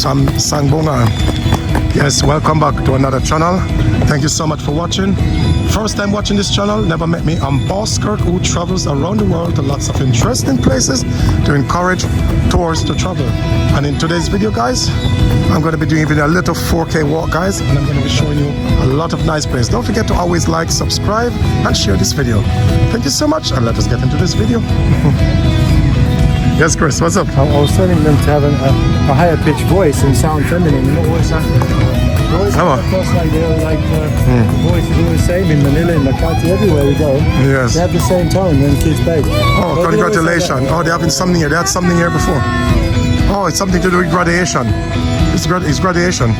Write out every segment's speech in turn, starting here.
from Zamboanga. Yes, welcome back to another channel. Thank you so much for watching. First time watching this channel, never met me. I'm Boss Kirk, who travels around the world to lots of interesting places to encourage tourists to travel. And in today's video, guys, I'm going to be doing even a little 4K walk, guys, and I'm going to be showing you a lot of nice places. Don't forget to always like, subscribe, and share this video. Thank you so much, and let us get into this video. Yes, Chris, what's up? I was telling them to have a higher pitched voice and sound feminine, not always across like they're like the voices are the same in Manila, in Makati, everywhere we go. Yes. They have the same tone when kids bake. Oh, But congratulations. Oh, they having something here. They had something here before. Oh, it's something to do with graduation. It's graduation.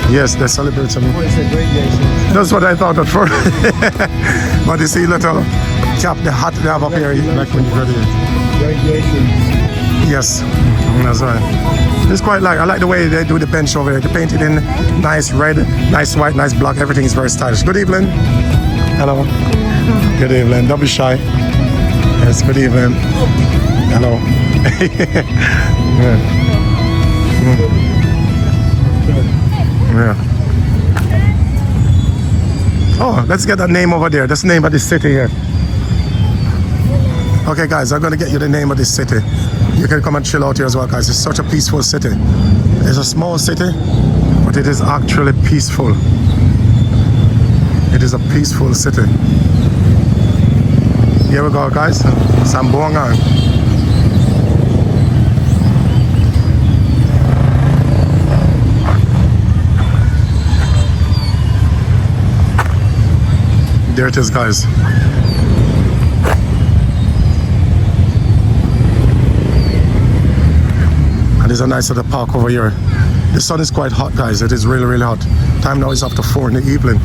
Yes, they celebrate something. That's what I thought at first. But you see, little cap, the hat they have up here, like when you graduate. Graduation. Yes, that's right. It's quite like, I like the way they do the bench over there. They paint it in nice red, nice white, nice black. Everything is very stylish. Good evening. Hello. Good evening. Don't be shy. Yes, good evening. Hello. Yeah. Yeah. Oh, let's get that name over there. That's the name of this city here. Okay, guys, I'm gonna get you the name of this city. You can come and chill out here as well, guys. It's such a peaceful city. It's a small city, but it is actually peaceful. It is a peaceful city. Here we go, guys. Zamboanga. There it is, guys. And there's a nice little park over here. The sun is quite hot, guys. It is really, really hot. Time now is after 4 in the evening.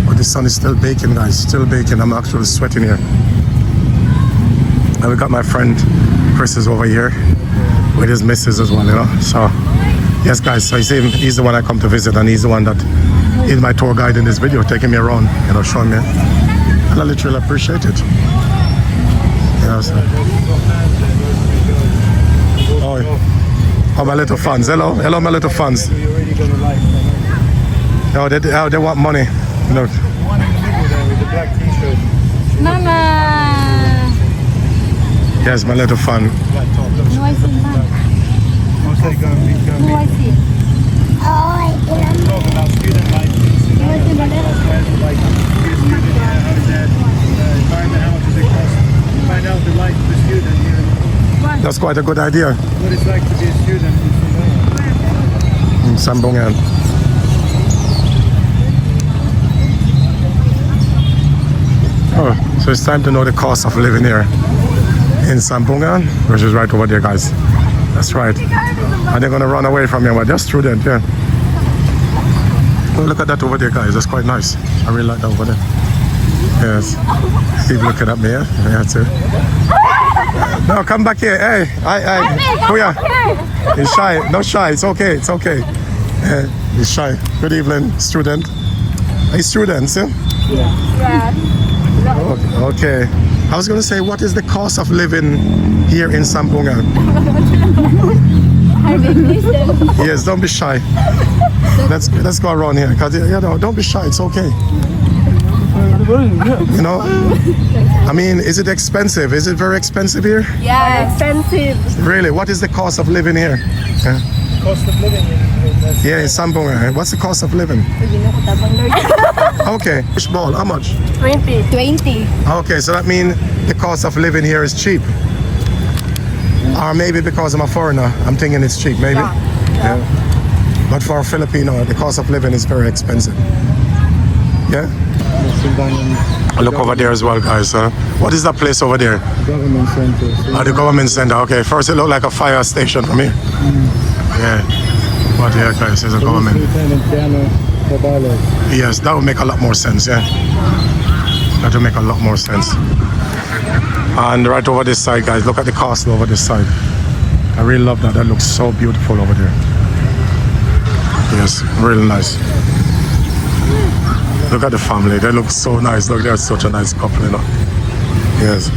But the sun is still baking, guys. Still baking. I'm actually sweating here. And we got my friend Chris is over here with his missus as well, you know. So, yes, guys. So he's the one I come to visit, and he's the one that is my tour guide in this video, taking me around, you know, showing me. And I literally appreciate it. Yes. Oh, my little fans. Hello, hello, my little fans. No, they want money. No. One in the middle there with the black t-shirt. Mama. Yes, my little fan. No, I see Mama. No, I see. Talk about student life. Like, be a student here, how is that? Environment, how much does it cost? Find out the life of a student here. That's quite a good idea. What it's like to be a student In Zamboanga. Oh, so it's time to know the cost of living here in Zamboanga, which is right over there, guys. That's right. And they're gonna run away from you, but they're student, yeah. Oh, look at that over there, guys. That's quite nice. I really like that over there. Yes. Keep looking at me, yeah? Yeah, too. No, come back here. Hey, oh yeah. He's shy. No shy. It's okay. It's okay. He's shy. Good evening, student. Are you students, yeah? Yeah. Okay. I was going to say, what is the cost of living here in Zamboanga? Yes, don't be shy. Let's go around here. Cause you know, don't be shy. It's okay. You know, I mean, is it expensive? Is it very expensive here? Yeah, expensive. Really? What is the cost of living here? Cost of living Yeah, in Zamboanga. What's the cost of living? Okay. Fish ball, how much? 20. Okay, so that means the cost of living here is cheap. Or maybe because I'm a foreigner, I'm thinking it's cheap, maybe. Yeah. But for a Filipino, the cost of living is very expensive. Yeah? Look over there as well, guys. What is that place over there? Government center. Oh, the government center. Okay, first it looked like a fire station for me. Yeah. But yeah, guys, it's a government. Yes, that would make a lot more sense, yeah. That would make a lot more sense. And right over this side, guys, look at the castle over this side. I really love that. That looks so beautiful over there. Yes, really nice. Look at the family. They look so nice. Look, they're such a nice couple, you know. Yes.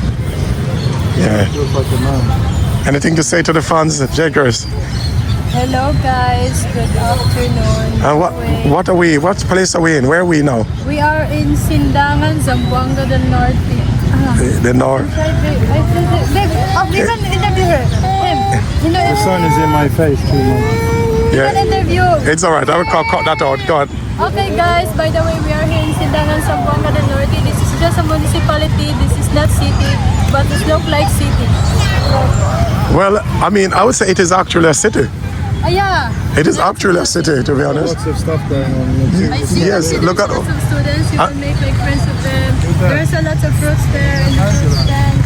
Yeah. Anything to say to the fans, Jakers? Hello guys, good afternoon. What are we? What place are we in? Where are we now? We are in Sindangan, Zamboanga del Norte. The north. You can interview her. The sun is in my face too much. You can interview. It's all right. I will cut that out. Go on. Okay guys, by the way, we are here in Sindangan, Zamboanga del Norte. This is just a municipality. This is not city, but it looks like city. Well, I mean, I would say it is actually a city. Yeah. It is actually a city, to be honest. Lots of stuff going on. I see Yes, actually look at- lots of students. You will make like friends with them. There's a lot of fruits there in the fruit stand.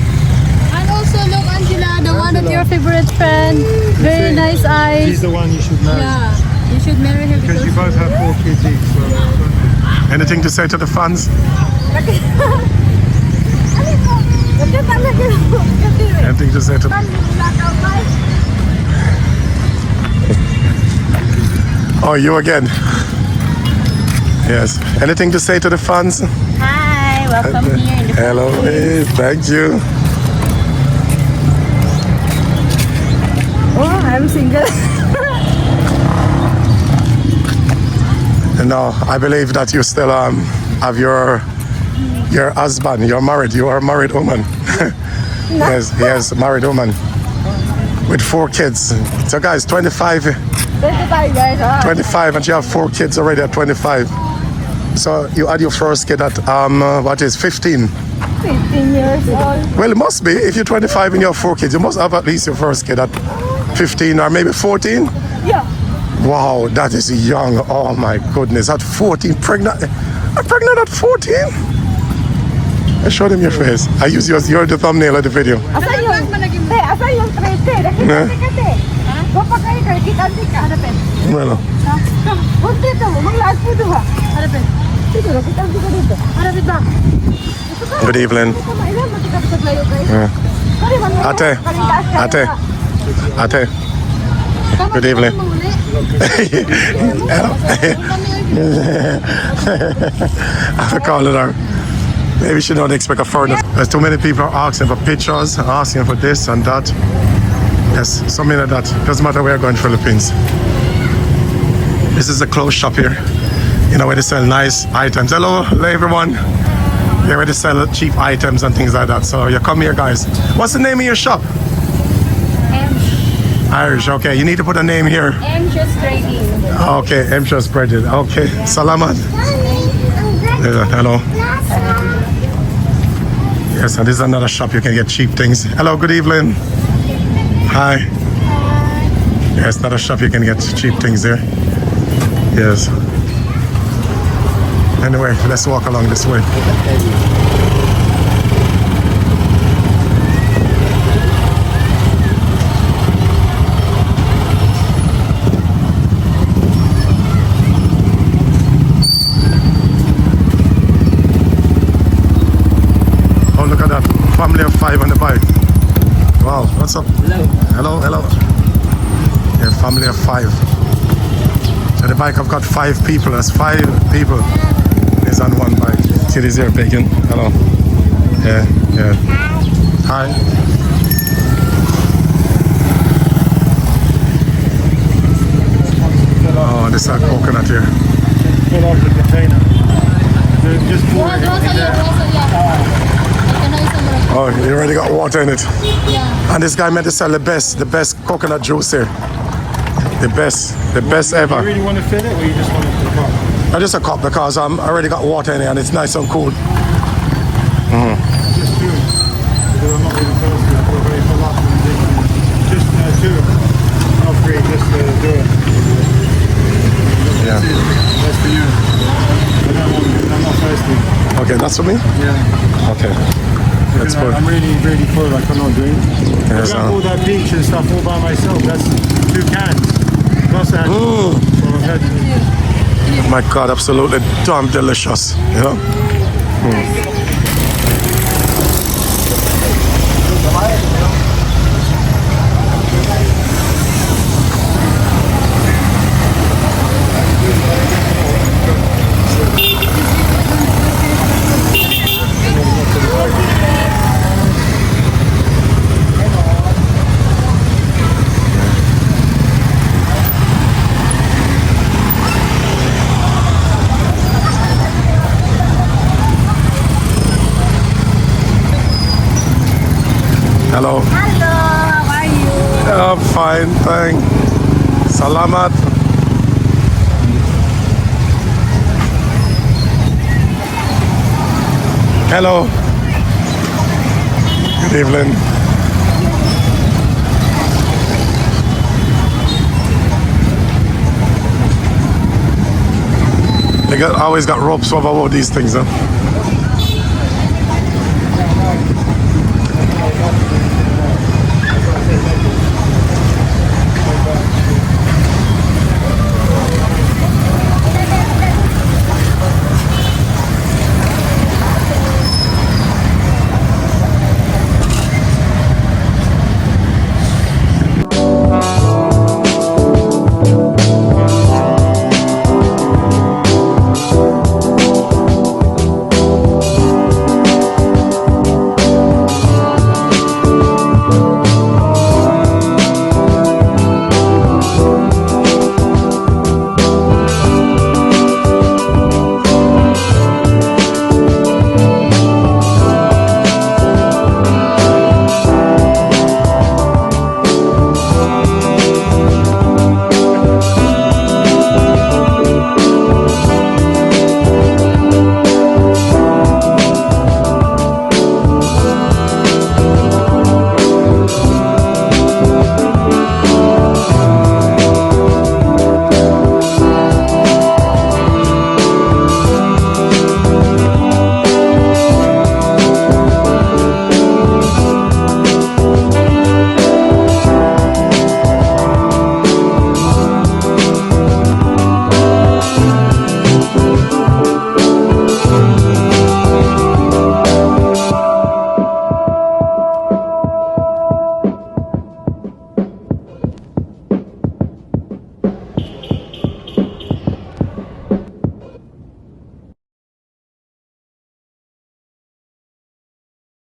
And also look, Angela, the one of your favorite friend. Very nice She's eyes. the one you should marry. Yeah, you should marry her Because you both have 4 kids each. So. Anything to say to the fans? Anything to say to Oh, you again. Yes. Anything to say to the fans? Hi, welcome here in the Hello. Hey, thank you. Oh, I'm single. No, I believe that you still have your husband. You're married. You are a married woman. Yes, married woman with 4 kids. So guys, 25 and you have 4 kids already at 25. So you had your first kid at 15? 15 years old. Well, it must be. If you're 25 and you have 4 kids, you must have at least your first kid at 15 or maybe 14. Yeah. Wow, that is young. Oh my goodness, at 14, pregnant. I'm pregnant at 14. I showed him your face. I use yours. You're the thumbnail of the video. Asa yung 30? Yeah. Bapa kayo kita. Harapin. Bueno. Punti ito mo, maglaas po ito ha. Harapin. Dito, kita dito. Harapin ba? Good evening. Ate. Ate. Good evening. I'm calling her. Maybe she don't expect a further. There's too many people asking for pictures, asking for this and that. Yes, something like that. Doesn't matter where you're going, Philippines. This is a clothes shop here. You know, where they sell nice items. Hello everyone. Yeah, where they sell cheap items and things like that. So you come here, guys. What's the name of your shop? Irish, okay. You need to put a name here. Just trading. Okay, I'm just spreading. Okay, salamat. Hello. Yes, and this is another shop you can get cheap things. Hello, good evening. Hi. Yes, another shop you can get cheap things there. Yes. Anyway, let's walk along this way. Oh, look at that. Family of 5 on the bike. Wow, what's up? Hello. Hello. Yeah, family of 5. So the bike, I've got 5 people. That's 5 people is on one bike. See this here, bacon. Hello. Yeah. Hi. Oh, this is a coconut here. Pull off the container. Just pour it in there. Oh, you already got water in it. Yeah. And this guy meant to sell the best coconut juice here. The best ever. You really want to fill it, or you just want it to cup? Just a cup because I already got water in it and it's nice and cool. Just do it. Because I'm not really thirsty. I feel very full up and just do it. Not 3, just do it. Yeah. That's for you. I'm not thirsty. Okay, that's for me? Yeah. Okay. That's good. I'm really, really full. I cannot drink. Yes, I got all that beach and stuff all by myself. That's 2 cans. Plus I had so I've had My God, absolutely damn delicious. You know? Hello. Hello, how are you? Fine, thanks. Salamat. Hello. Good evening. They always got ropes over all these things, huh?